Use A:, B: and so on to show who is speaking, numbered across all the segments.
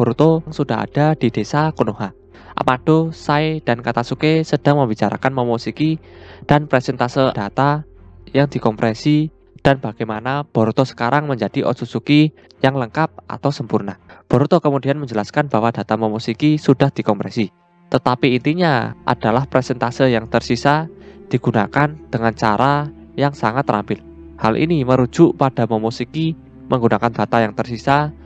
A: Boruto sudah ada di desa Konoha. Amado, Sai, dan Katasuke sedang membicarakan Momoshiki dan presentase data yang dikompresi dan bagaimana Boruto sekarang menjadi Otsutsuki yang lengkap atau sempurna. Boruto kemudian menjelaskan bahwa data Momoshiki sudah dikompresi, tetapi intinya adalah presentase yang tersisa digunakan dengan cara yang sangat terampil. Hal ini merujuk pada Momoshiki menggunakan data yang tersisa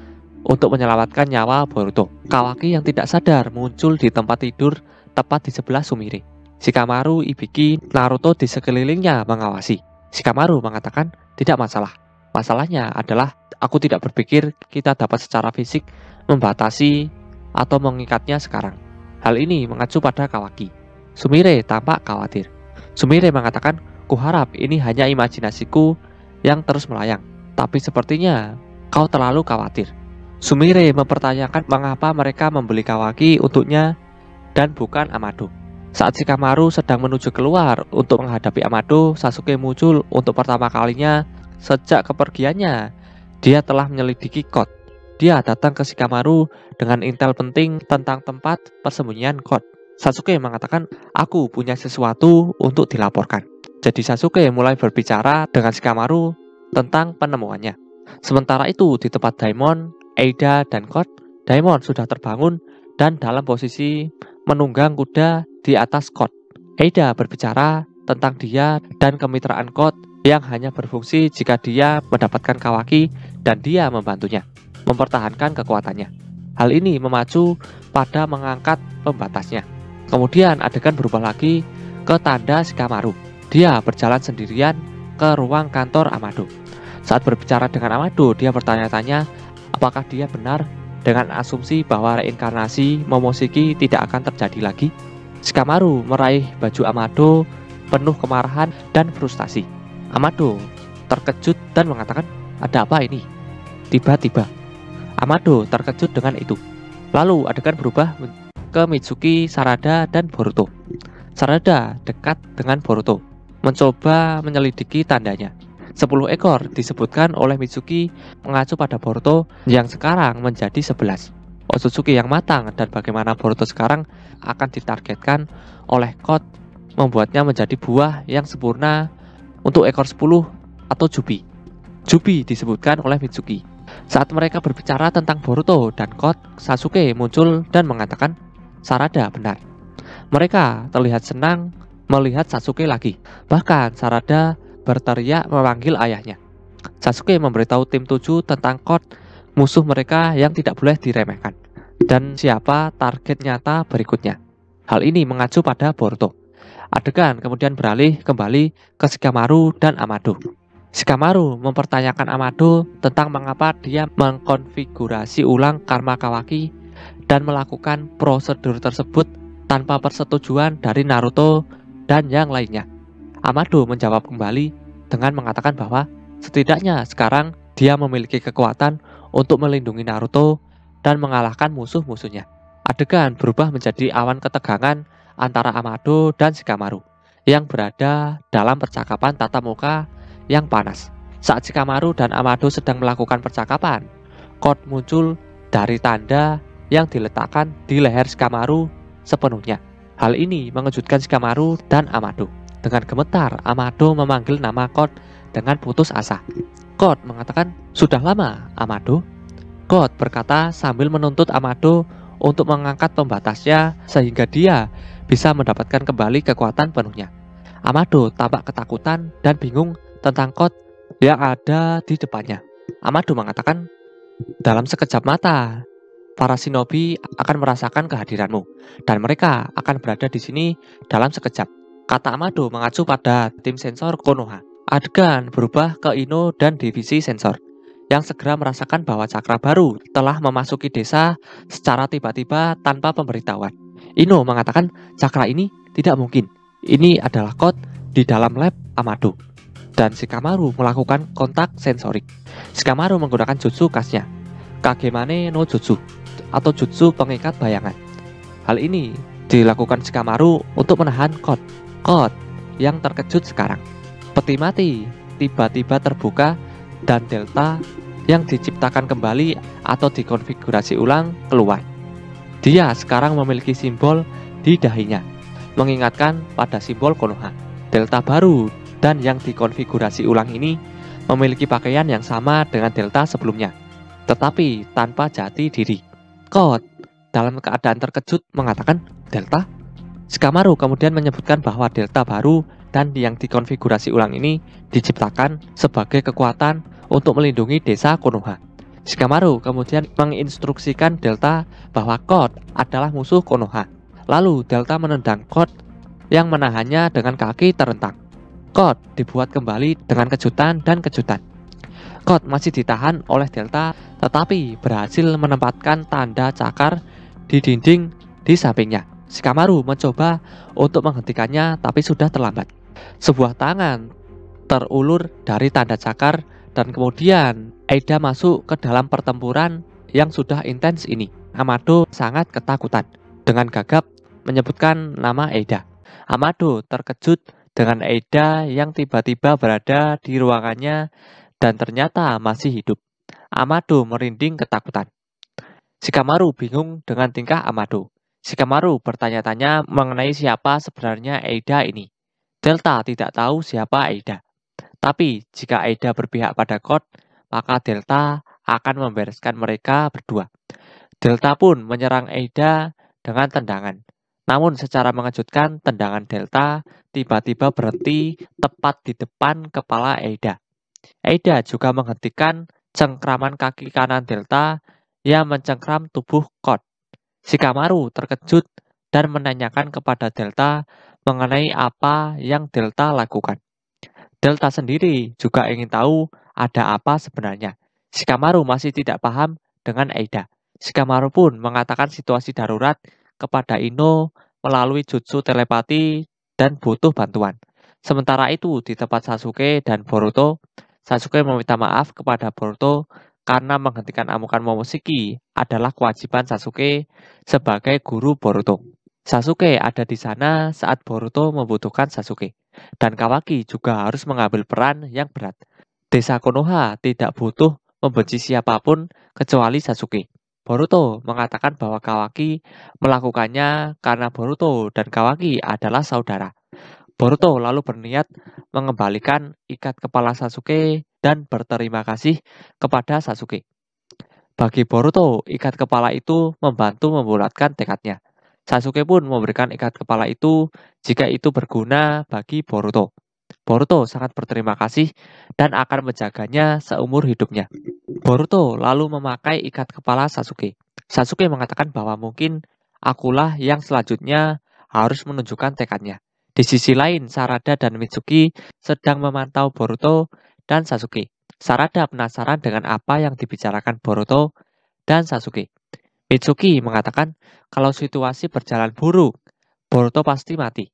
A: untuk menyelamatkan nyawa Boruto. Kawaki yang tidak sadar muncul di tempat tidur tepat di sebelah Sumire. Shikamaru, Ibiki, Naruto di sekelilingnya mengawasi. Shikamaru mengatakan tidak masalah. Masalahnya adalah aku tidak berpikir kita dapat secara fisik membatasi atau mengikatnya sekarang. Hal ini mengacu pada Kawaki. Sumire tampak khawatir. Sumire mengatakan, kuharap ini hanya imajinasiku yang terus melayang, tapi sepertinya kau terlalu khawatir. Sumire mempertanyakan mengapa mereka membeli Kawaki untuknya dan bukan Amado. Saat Shikamaru sedang menuju keluar untuk menghadapi Amado, Sasuke muncul untuk pertama kalinya sejak kepergiannya. Dia telah menyelidiki Code. Dia datang ke Shikamaru dengan intel penting tentang tempat persembunyian Code. Sasuke mengatakan, aku punya sesuatu untuk dilaporkan. Jadi Sasuke mulai berbicara dengan Shikamaru tentang penemuannya. Sementara itu di tempat Daimon, Eida, dan Code, Daimon sudah terbangun dan dalam posisi menunggang kuda di atas Code. Eida berbicara tentang dia dan kemitraan Code yang hanya berfungsi jika dia mendapatkan Kawaki dan dia membantunya mempertahankan kekuatannya. Hal ini memacu pada mengangkat pembatasnya. Kemudian adegan berubah lagi ke tanda Shikamaru. Dia berjalan sendirian ke ruang kantor Amado. Saat berbicara dengan Amado, dia bertanya-tanya apakah dia benar dengan asumsi bahwa reinkarnasi Momoshiki tidak akan terjadi lagi. Shikamaru meraih baju Amado penuh kemarahan dan frustasi. Amado terkejut dan mengatakan, ada apa ini? Tiba-tiba Amado terkejut dengan itu. Lalu adegan berubah ke Mitsuki, Sarada, dan Boruto. Sarada dekat dengan Boruto, mencoba menyelidiki tandanya. 10 ekor disebutkan oleh Mitsuki mengacu pada Boruto yang sekarang menjadi 11. Otsutsuki yang matang dan bagaimana Boruto sekarang akan ditargetkan oleh Code membuatnya menjadi buah yang sempurna untuk ekor 10 atau Jubi. Jubi disebutkan oleh Mitsuki. Saat mereka berbicara tentang Boruto dan Code, Sasuke muncul dan mengatakan Sarada benar. Mereka terlihat senang melihat Sasuke lagi. Bahkan Sarada berteriak memanggil ayahnya. Sasuke memberitahu tim 7 tentang Code, musuh mereka yang tidak boleh diremehkan, dan siapa target nyata berikutnya. Hal ini mengacu pada Boruto. Adegan kemudian beralih kembali ke Shikamaru dan Amado. Shikamaru mempertanyakan Amado tentang mengapa dia mengkonfigurasi ulang karma Kawaki dan melakukan prosedur tersebut tanpa persetujuan dari Naruto dan yang lainnya. Amado menjawab kembali dengan mengatakan bahwa setidaknya sekarang dia memiliki kekuatan untuk melindungi Naruto dan mengalahkan musuh-musuhnya. Adegan berubah menjadi awan ketegangan antara Amado dan Shikamaru yang berada dalam percakapan tatap muka yang panas. Saat Shikamaru dan Amado sedang melakukan percakapan, Code muncul dari tanda yang diletakkan di leher Shikamaru sepenuhnya. Hal ini mengejutkan Shikamaru dan Amado. Dengan gemetar, Amado memanggil nama Code dengan putus asa. Code mengatakan, sudah lama, Amado. Code berkata sambil menuntut Amado untuk mengangkat pembatasnya sehingga dia bisa mendapatkan kembali kekuatan penuhnya. Amado tampak ketakutan dan bingung tentang Code yang ada di depannya. Amado mengatakan, dalam sekejap mata, para shinobi akan merasakan kehadiranmu dan mereka akan berada di sini dalam sekejap. Kata Amado mengacu pada tim sensor Konoha. Adegan berubah ke Ino dan divisi sensor yang segera merasakan bahwa cakra baru telah memasuki desa secara tiba-tiba tanpa pemberitahuan. Ino mengatakan cakra ini tidak mungkin. Ini adalah Code di dalam lab Amado. Dan Shikamaru melakukan kontak sensorik. Shikamaru menggunakan jutsu khasnya, Kagemane no Jutsu atau jutsu pengikat bayangan. Hal ini dilakukan Shikamaru untuk menahan Code yang terkejut sekarang. Peti mati tiba-tiba terbuka dan Delta yang diciptakan kembali atau dikonfigurasi ulang keluar. Dia sekarang memiliki simbol di dahinya, mengingatkan pada simbol Konoha. Delta baru dan yang dikonfigurasi ulang ini memiliki pakaian yang sama dengan delta sebelumnya, tetapi tanpa jati diri. Code dalam keadaan terkejut mengatakan, "Delta?" Shikamaru kemudian menyebutkan bahwa delta baru dan yang dikonfigurasi ulang ini diciptakan sebagai kekuatan untuk melindungi desa Konoha. Shikamaru kemudian menginstruksikan Delta bahwa Code adalah musuh Konoha. Lalu Delta menendang Code yang menahannya dengan kaki terentang. Code dibuat kembali dengan kejutan dan kejutan. Code masih ditahan oleh Delta tetapi berhasil menempatkan tanda cakar di dinding di sampingnya. Shikamaru mencoba untuk menghentikannya tapi sudah terlambat. Sebuah tangan terulur dari tanda cakar dan kemudian Eida masuk ke dalam pertempuran yang sudah intens ini. Amado sangat ketakutan. Dengan gagap menyebutkan nama Eida. Amado terkejut dengan Eida yang tiba-tiba berada di ruangannya dan ternyata masih hidup. Amado merinding ketakutan. Shikamaru bingung dengan tingkah Amado. Shikamaru bertanya-tanya mengenai siapa sebenarnya Eida ini. Delta tidak tahu siapa Eida. Tapi jika Eida berpihak pada Code, maka Delta akan membereskan mereka berdua. Delta pun menyerang Eida dengan tendangan. Namun secara mengejutkan, tendangan Delta tiba-tiba berhenti tepat di depan kepala Eida. Eida juga menghentikan cengkraman kaki kanan Delta yang mencengkram tubuh Code. Shikamaru terkejut dan menanyakan kepada Delta mengenai apa yang Delta lakukan. Delta sendiri juga ingin tahu ada apa sebenarnya. Shikamaru masih tidak paham dengan Eida. Shikamaru pun mengatakan situasi darurat kepada Ino melalui jutsu telepati dan butuh bantuan. Sementara itu di tempat Sasuke dan Boruto, Sasuke meminta maaf kepada Boruto karena menghentikan amukan Momoshiki adalah kewajiban Sasuke sebagai guru Boruto. Sasuke ada di sana saat Boruto membutuhkan Sasuke. Dan Kawaki juga harus mengambil peran yang berat. Desa Konoha tidak butuh membenci siapapun kecuali Sasuke. Boruto mengatakan bahwa Kawaki melakukannya karena Boruto dan Kawaki adalah saudara. Boruto lalu berniat mengembalikan ikat kepala Sasuke dan berterima kasih kepada Sasuke. Bagi Boruto, ikat kepala itu membantu membulatkan tekadnya. Sasuke pun memberikan ikat kepala itu jika itu berguna bagi Boruto. Boruto sangat berterima kasih dan akan menjaganya seumur hidupnya. Boruto lalu memakai ikat kepala Sasuke. Sasuke mengatakan bahwa mungkin akulah yang selanjutnya harus menunjukkan tekadnya. Di sisi lain, Sarada dan Mitsuki sedang memantau Boruto dan Sasuke. Sarada penasaran dengan apa yang dibicarakan Boruto dan Sasuke. Mitsuki mengatakan kalau situasi berjalan buruk, Boruto pasti mati.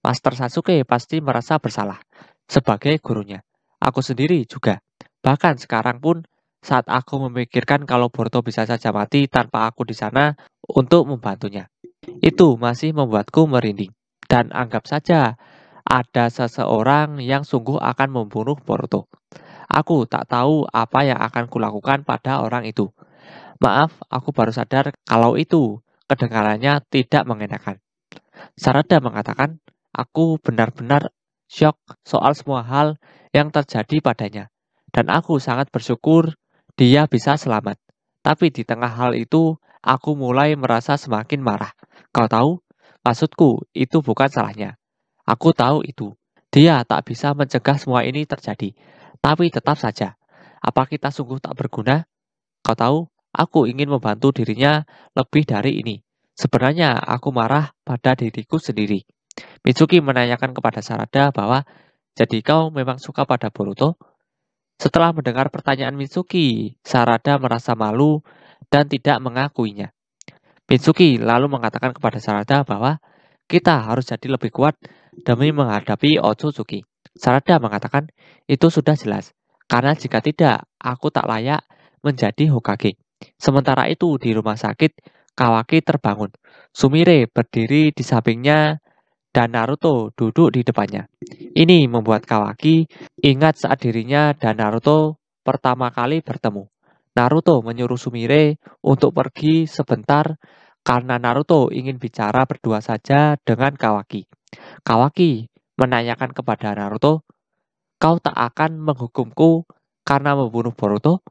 A: Master Sasuke pasti merasa bersalah sebagai gurunya. Aku sendiri juga. Bahkan sekarang pun saat aku memikirkan kalau Boruto bisa saja mati tanpa aku di sana untuk membantunya. Itu masih membuatku merinding. Dan anggap saja ada seseorang yang sungguh akan membunuh Boruto. Aku tak tahu apa yang akan kulakukan pada orang itu. Maaf, aku baru sadar kalau itu kedengarannya tidak mengenakan. Sarada mengatakan, aku benar-benar syok soal semua hal yang terjadi padanya. Dan aku sangat bersyukur dia bisa selamat. Tapi di tengah hal itu, aku mulai merasa semakin marah. Kau tahu, maksudku itu bukan salahnya. Aku tahu itu. Dia tak bisa mencegah semua ini terjadi. Tapi tetap saja, apa kita sungguh tak berguna? Kau tahu, aku ingin membantu dirinya lebih dari ini. Sebenarnya aku marah pada diriku sendiri. Mitsuki menanyakan kepada Sarada bahwa jadi kau memang suka pada Boruto? Setelah mendengar pertanyaan Mitsuki, Sarada merasa malu dan tidak mengakuinya. Mitsuki lalu mengatakan kepada Sarada bahwa kita harus jadi lebih kuat demi menghadapi Otsutsuki. Sarada mengatakan itu sudah jelas, karena jika tidak, aku tak layak menjadi Hokage. Sementara itu di rumah sakit, Kawaki terbangun. Sumire berdiri di sampingnya dan Naruto duduk di depannya. Ini membuat Kawaki ingat saat dirinya dan Naruto pertama kali bertemu. Naruto menyuruh Sumire untuk pergi sebentar karena Naruto ingin bicara berdua saja dengan Kawaki. Kawaki menanyakan kepada Naruto, "Kau tak akan menghukumku karena membunuh Boruto?"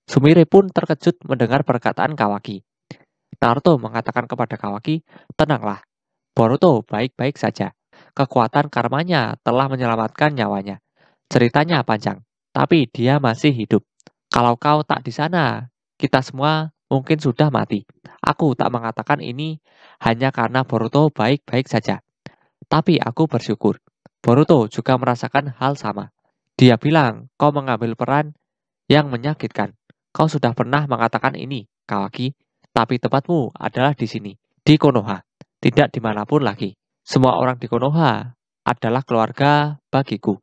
A: Sumire pun terkejut mendengar perkataan Kawaki. Naruto mengatakan kepada Kawaki, "Tenanglah, Boruto baik-baik saja. Kekuatan karmanya telah menyelamatkan nyawanya. Ceritanya panjang, tapi dia masih hidup. Kalau kau tak di sana, kita semua mungkin sudah mati. Aku tak mengatakan ini hanya karena Boruto baik-baik saja. Tapi aku bersyukur. Boruto juga merasakan hal sama. Dia bilang, kau mengambil peran yang menyakitkan. Kau sudah pernah mengatakan ini, Kawaki. Tapi tempatmu adalah di sini, di Konoha. Tidak dimanapun lagi. Semua orang di Konoha adalah keluarga bagiku,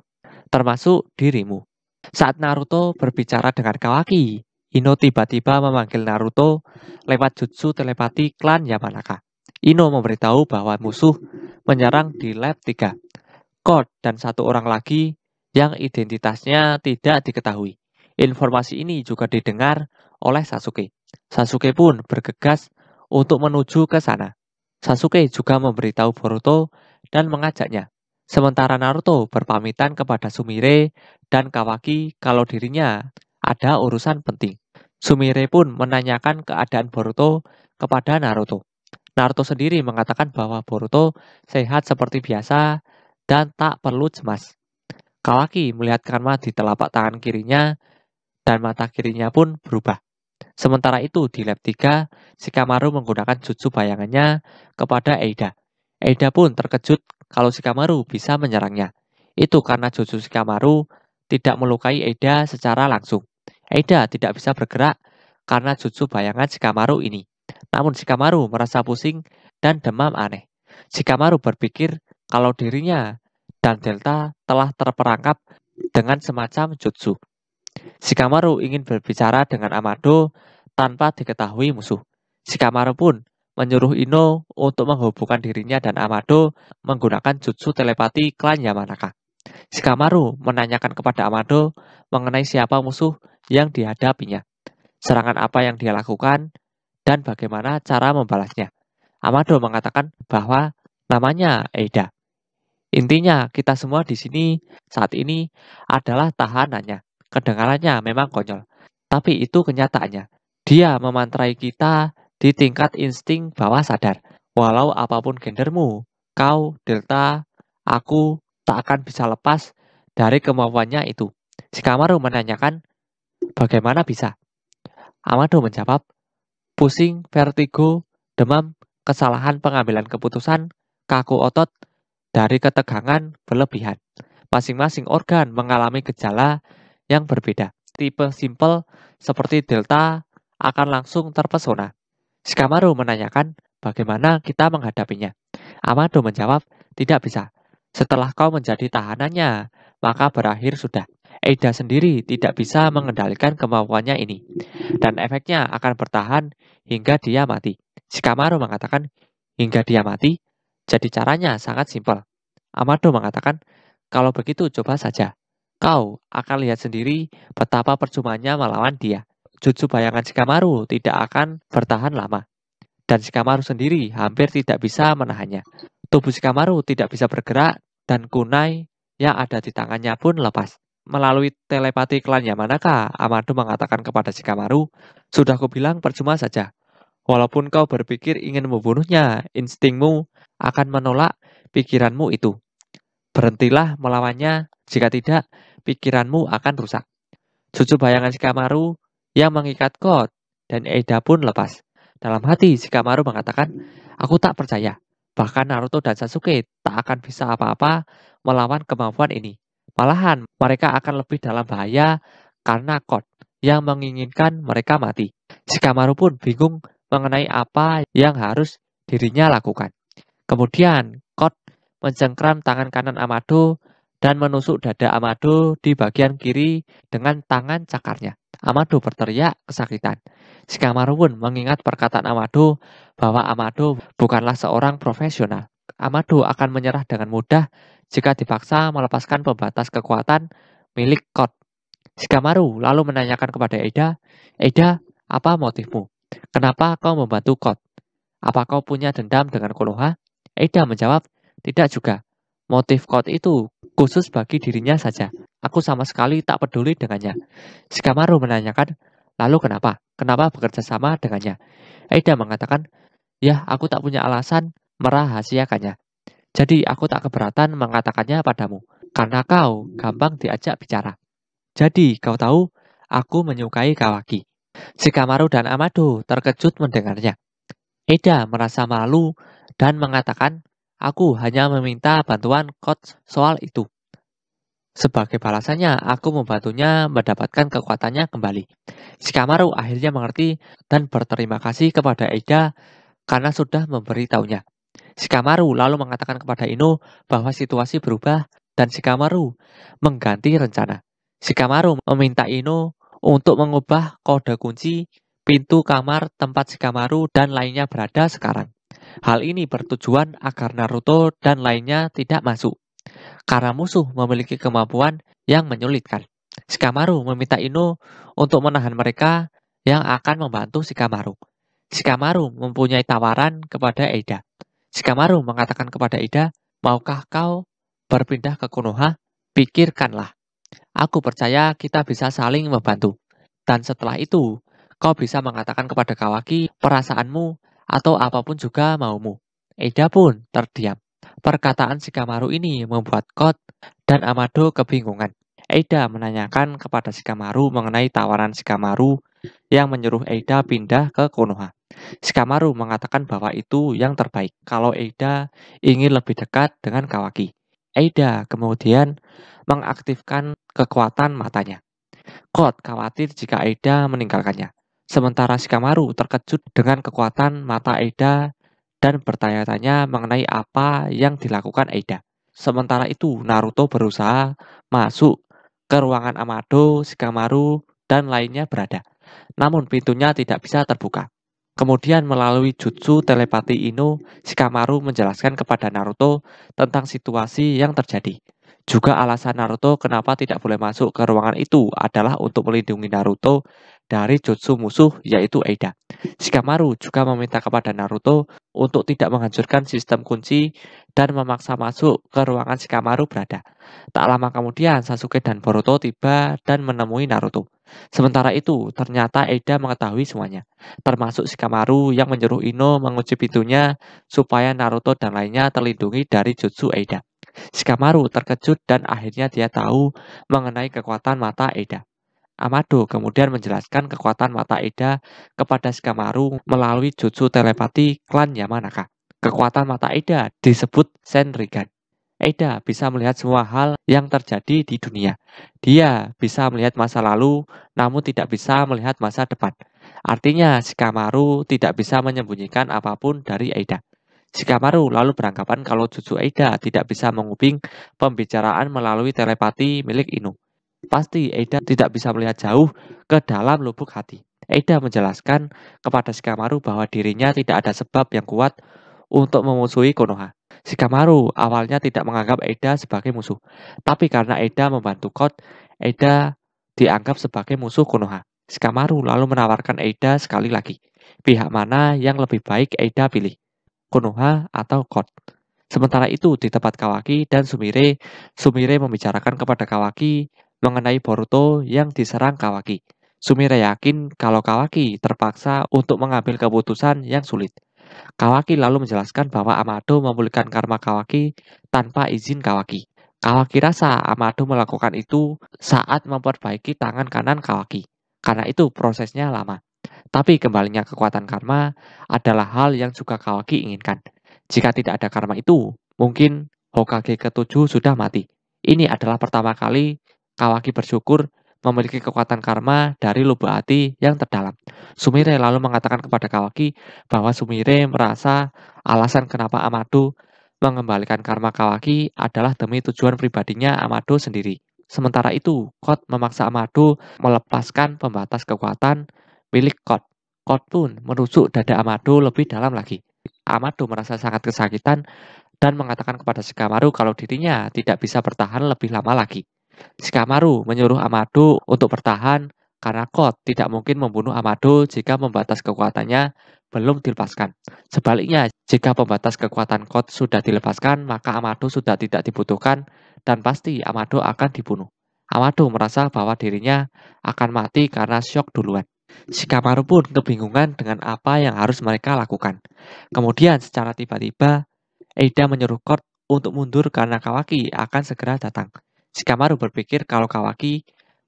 A: termasuk dirimu." Saat Naruto berbicara dengan Kawaki, Ino tiba-tiba memanggil Naruto lewat jutsu telepati klan Yamanaka. Ino memberitahu bahwa musuh menyerang di lab 3. Code dan satu orang lagi yang identitasnya tidak diketahui. Informasi ini juga didengar oleh Sasuke. Sasuke pun bergegas untuk menuju ke sana. Sasuke juga memberitahu Boruto dan mengajaknya. Sementara Naruto berpamitan kepada Sumire dan Kawaki kalau dirinya ada urusan penting. Sumire pun menanyakan keadaan Boruto kepada Naruto. Naruto sendiri mengatakan bahwa Boruto sehat seperti biasa dan tak perlu cemas. Kawaki melihat karma di telapak tangan kirinya dan mata kirinya pun berubah. Sementara itu di lab 3, Shikamaru menggunakan jutsu bayangannya kepada Eida. Eida pun terkejut kalau Shikamaru bisa menyerangnya. Itu karena jutsu Shikamaru tidak melukai Eida secara langsung. Eida tidak bisa bergerak karena jutsu bayangan Shikamaru ini. Namun Shikamaru merasa pusing dan demam aneh. Shikamaru berpikir kalau dirinya dan Delta telah terperangkap dengan semacam jutsu. Shikamaru ingin berbicara dengan Amado tanpa diketahui musuh. Shikamaru pun menyuruh Ino untuk menghubungkan dirinya dan Amado menggunakan jutsu telepati klan Yamanaka. Shikamaru menanyakan kepada Amado mengenai siapa musuh yang dihadapinya, serangan apa yang dia lakukan, dan bagaimana cara membalasnya. Amado mengatakan bahwa namanya Eida. Intinya, kita semua di sini saat ini adalah tahanannya. Kedengarannya memang konyol, tapi itu kenyataannya. Dia memantrai kita di tingkat insting bawah sadar. Walau apapun gendermu, kau, Delta, aku tak akan bisa lepas dari kemampuannya itu. Shikamaru menanyakan, bagaimana bisa? Amado menjawab, pusing, vertigo, demam, kesalahan pengambilan keputusan, kaku otot, dari ketegangan berlebihan. Masing-masing organ mengalami gejala yang berbeda. Tipe simple seperti Delta akan langsung terpesona. Shikamaru menanyakan bagaimana kita menghadapinya. Amado menjawab, tidak bisa. Setelah kau menjadi tahanannya, maka berakhir sudah. Eida sendiri tidak bisa mengendalikan kemampuannya ini. Dan efeknya akan bertahan hingga dia mati. Shikamaru mengatakan, hingga dia mati, jadi caranya sangat simpel. Amado mengatakan, kalau begitu coba saja. Kau akan lihat sendiri betapa percumanya melawan dia. Jutsu bayangan Shikamaru tidak akan bertahan lama. Dan Shikamaru sendiri hampir tidak bisa menahannya. Tubuh Shikamaru tidak bisa bergerak dan kunai yang ada di tangannya pun lepas. Melalui telepati klan Yamanaka, Amado mengatakan kepada Shikamaru, sudah kubilang percuma saja. Walaupun kau berpikir ingin membunuhnya, instingmu akan menolak pikiranmu itu. Berhentilah melawannya, jika tidak, pikiranmu akan rusak. Jutsu bayangan Shikamaru yang mengikat Code dan Eida pun lepas. Dalam hati, Shikamaru mengatakan, aku tak percaya. Bahkan Naruto dan Sasuke tak akan bisa apa-apa melawan kemampuan ini. Malahan, mereka akan lebih dalam bahaya karena Code yang menginginkan mereka mati. Shikamaru pun bingung mengenai apa yang harus dirinya lakukan. Kemudian, Code mencengkram tangan kanan Amado dan menusuk dada Amado di bagian kiri dengan tangan cakarnya. Amado berteriak kesakitan. Shikamaru pun mengingat perkataan Amado bahwa Amado bukanlah seorang profesional. Amado akan menyerah dengan mudah jika dipaksa melepaskan pembatas kekuatan milik Code. Shikamaru lalu menanyakan kepada Eida, "Eida, apa motifmu? Kenapa kau membantu Kot? Apa kau punya dendam dengan Konoha?" Eida menjawab, "Tidak juga. Motif Kot itu khusus bagi dirinya saja. Aku sama sekali tak peduli dengannya." Shikamaru menanyakan, "Lalu kenapa? Kenapa bekerja sama dengannya?" Eida mengatakan, "Ya, aku tak punya alasan merahasiakannya. Jadi aku tak keberatan mengatakannya padamu, karena kau gampang diajak bicara. Jadi kau tahu, aku menyukai Kawaki." Shikamaru dan Amado terkejut mendengarnya. Eida merasa malu dan mengatakan, "Aku hanya meminta bantuan coach soal itu. Sebagai balasannya, aku membantunya mendapatkan kekuatannya kembali." Shikamaru akhirnya mengerti dan berterima kasih kepada Eida karena sudah memberitahunya. Shikamaru lalu mengatakan kepada Ino bahwa situasi berubah dan Shikamaru mengganti rencana. Shikamaru meminta Ino untuk mengubah kode kunci pintu kamar tempat Shikamaru dan lainnya berada sekarang. Hal ini bertujuan agar Naruto dan lainnya tidak masuk, karena musuh memiliki kemampuan yang menyulitkan. Shikamaru meminta Ino untuk menahan mereka yang akan membantu Shikamaru. Shikamaru mempunyai tawaran kepada Eida. Shikamaru mengatakan kepada Eida, "Maukah kau berpindah ke Konoha? Pikirkanlah. Aku percaya kita bisa saling membantu. Dan setelah itu, kau bisa mengatakan kepada Kawaki perasaanmu atau apapun juga maumu." Eida pun terdiam. Perkataan Shikamaru ini membuat Kot dan Amado kebingungan. Eida menanyakan kepada Shikamaru mengenai tawaran Shikamaru yang menyuruh Eida pindah ke Konoha. Shikamaru mengatakan bahwa itu yang terbaik kalau Eida ingin lebih dekat dengan Kawaki. Eida kemudian mengaktifkan kekuatan matanya. Kot khawatir jika Eida meninggalkannya. Sementara Shikamaru terkejut dengan kekuatan mata Eida dan bertanya-tanya mengenai apa yang dilakukan Eida. Sementara itu, Naruto berusaha masuk ke ruangan Amado, Shikamaru, dan lainnya berada. Namun pintunya tidak bisa terbuka. Kemudian melalui jutsu telepati Ino, Shikamaru menjelaskan kepada Naruto tentang situasi yang terjadi. Juga alasan Naruto kenapa tidak boleh masuk ke ruangan itu adalah untuk melindungi Naruto dari jutsu musuh yaitu Eida. Shikamaru juga meminta kepada Naruto untuk tidak menghancurkan sistem kunci dan memaksa masuk ke ruangan Shikamaru berada. Tak lama kemudian Sasuke dan Boruto tiba dan menemui Naruto. Sementara itu, ternyata Eida mengetahui semuanya, termasuk Shikamaru yang menyuruh Ino mengunci pintunya supaya Naruto dan lainnya terlindungi dari jutsu Eida. Shikamaru terkejut dan akhirnya dia tahu mengenai kekuatan mata Eida. Amado kemudian menjelaskan kekuatan mata Eida kepada Shikamaru melalui jutsu telepati klan Yamanaka. Kekuatan mata Eida disebut Senrigan. Eida bisa melihat semua hal yang terjadi di dunia. Dia bisa melihat masa lalu, namun tidak bisa melihat masa depan. Artinya, Shikamaru tidak bisa menyembunyikan apapun dari Eida. Shikamaru lalu beranggapan kalau jutsu Eida tidak bisa menguping pembicaraan melalui telepati milik Ino. Pasti Eida tidak bisa melihat jauh ke dalam lubuk hati. Eida menjelaskan kepada Shikamaru bahwa dirinya tidak ada sebab yang kuat untuk memusuhi Konoha. Shikamaru awalnya tidak menganggap Eida sebagai musuh, tapi karena Eida membantu Kot, Eida dianggap sebagai musuh Konoha. Shikamaru lalu menawarkan Eida sekali lagi. Pihak mana yang lebih baik Eida pilih? Konoha atau Kot. Sementara itu di tempat Kawaki dan Sumire, Sumire membicarakan kepada Kawaki mengenai Boruto yang diserang Kawaki. Sumire yakin kalau Kawaki terpaksa untuk mengambil keputusan yang sulit. Kawaki lalu menjelaskan bahwa Amado memulihkan karma Kawaki tanpa izin Kawaki. Kawaki rasa Amado melakukan itu saat memperbaiki tangan kanan Kawaki. Karena itu prosesnya lama. Tapi kembalinya kekuatan karma adalah hal yang juga Kawaki inginkan. Jika tidak ada karma itu, mungkin Hokage ke-7 sudah mati. Ini adalah pertama kali Kawaki bersyukur memiliki kekuatan karma dari lubuk hati yang terdalam. Sumire lalu mengatakan kepada Kawaki bahwa Sumire merasa alasan kenapa Amado mengembalikan karma Kawaki adalah demi tujuan pribadinya Amado sendiri. Sementara itu, Kot memaksa Amado melepaskan pembatas kekuatan milik Kot. Kot pun menusuk dada Amado lebih dalam lagi. Amado merasa sangat kesakitan dan mengatakan kepada Shikamaru kalau dirinya tidak bisa bertahan lebih lama lagi. Shikamaru menyuruh Amado untuk bertahan karena Code tidak mungkin membunuh Amado jika pembatas kekuatannya belum dilepaskan. Sebaliknya, jika pembatas kekuatan Code sudah dilepaskan, maka Amado sudah tidak dibutuhkan dan pasti Amado akan dibunuh. Amado merasa bahwa dirinya akan mati karena syok duluan. Shikamaru pun kebingungan dengan apa yang harus mereka lakukan. Kemudian secara tiba-tiba, Eida menyuruh Code untuk mundur karena Kawaki akan segera datang. Shikamaru berpikir kalau Kawaki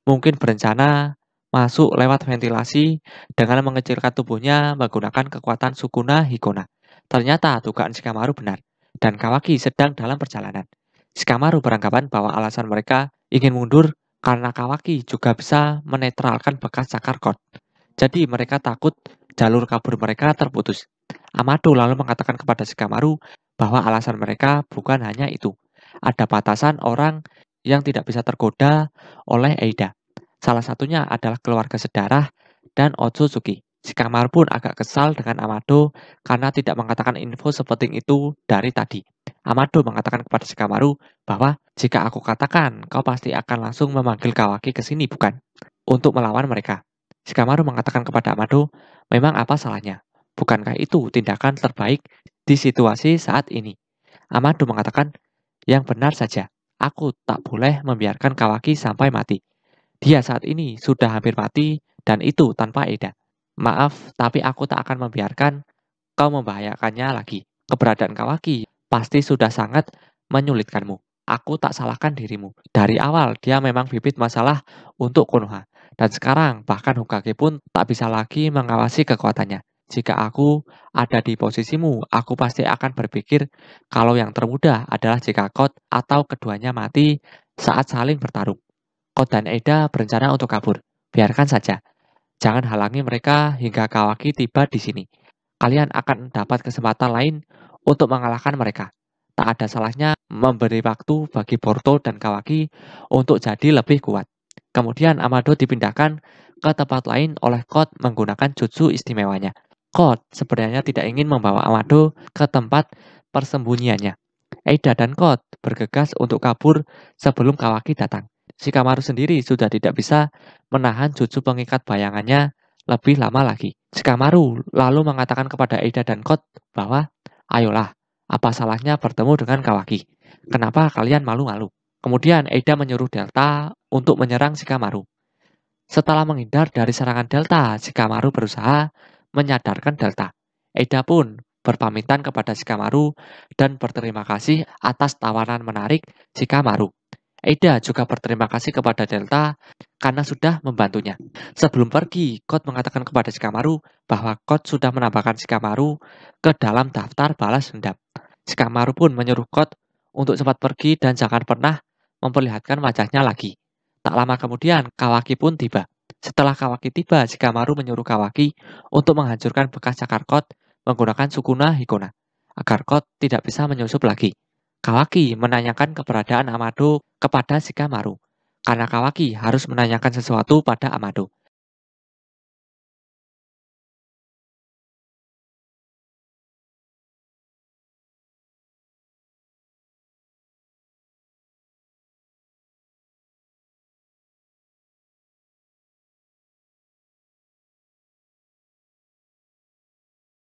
A: mungkin berencana masuk lewat ventilasi dengan mengecilkan tubuhnya menggunakan kekuatan Sukuna Hikona. Ternyata dugaan Shikamaru benar, dan Kawaki sedang dalam perjalanan. Shikamaru beranggapan bahwa alasan mereka ingin mundur karena Kawaki juga bisa menetralkan bekas cakar Code. Jadi mereka takut jalur kabur mereka terputus. Amado lalu mengatakan kepada Shikamaru bahwa alasan mereka bukan hanya itu. Ada batasan orang yang tidak bisa tergoda oleh Eida. Salah satunya adalah keluarga sedarah dan Otsutsuki. Shikamaru pun agak kesal dengan Amado karena tidak mengatakan info sepenting itu dari tadi. Amado mengatakan kepada Shikamaru bahwa jika aku katakan, kau pasti akan langsung memanggil Kawaki ke sini, bukan? Untuk melawan mereka. Shikamaru mengatakan kepada Amado, memang apa salahnya? Bukankah itu tindakan terbaik di situasi saat ini? Amado mengatakan, yang benar saja, aku tak boleh membiarkan Kawaki sampai mati. Dia saat ini sudah hampir mati dan itu tanpa Eida. Maaf, tapi aku tak akan membiarkan kau membahayakannya lagi. Keberadaan Kawaki pasti sudah sangat menyulitkanmu. Aku tak salahkan dirimu. Dari awal dia memang bibit masalah untuk Konoha. Dan sekarang bahkan Hokage pun tak bisa lagi mengawasi kekuatannya. Jika aku ada di posisimu, aku pasti akan berpikir kalau yang termudah adalah jika Code atau keduanya mati saat saling bertarung. Code dan Eida berencana untuk kabur. Biarkan saja. Jangan halangi mereka hingga Kawaki tiba di sini. Kalian akan dapat kesempatan lain untuk mengalahkan mereka. Tak ada salahnya memberi waktu bagi Boruto dan Kawaki untuk jadi lebih kuat. Kemudian Amado dipindahkan ke tempat lain oleh Code menggunakan jutsu istimewanya. Code sebenarnya tidak ingin membawa Amado ke tempat persembunyiannya. Eida dan Code bergegas untuk kabur sebelum Kawaki datang. Shikamaru sendiri sudah tidak bisa menahan jutsu pengikat bayangannya lebih lama lagi. Shikamaru lalu mengatakan kepada Eida dan Code bahwa, ayolah, apa salahnya bertemu dengan Kawaki? Kenapa kalian malu-malu? Kemudian Eida menyuruh Delta untuk menyerang Shikamaru. Setelah menghindar dari serangan Delta, Shikamaru berusaha menyadarkan Delta. Eida pun berpamitan kepada Shikamaru dan berterima kasih atas tawaran menarik Shikamaru. Eida juga berterima kasih kepada Delta karena sudah membantunya. Sebelum pergi, Code mengatakan kepada Shikamaru bahwa Code sudah menambahkan Shikamaru ke dalam daftar balas dendam. Shikamaru pun menyuruh Code untuk cepat pergi dan jangan pernah memperlihatkan wajahnya lagi. Tak lama kemudian, Kawaki pun tiba. Setelah Kawaki tiba, Shikamaru menyuruh Kawaki untuk menghancurkan bekas cakar Code menggunakan Sukuna Hikona, agar Code tidak bisa menyusup lagi. Kawaki menanyakan keberadaan Amado kepada Shikamaru, karena Kawaki harus menanyakan sesuatu pada Amado.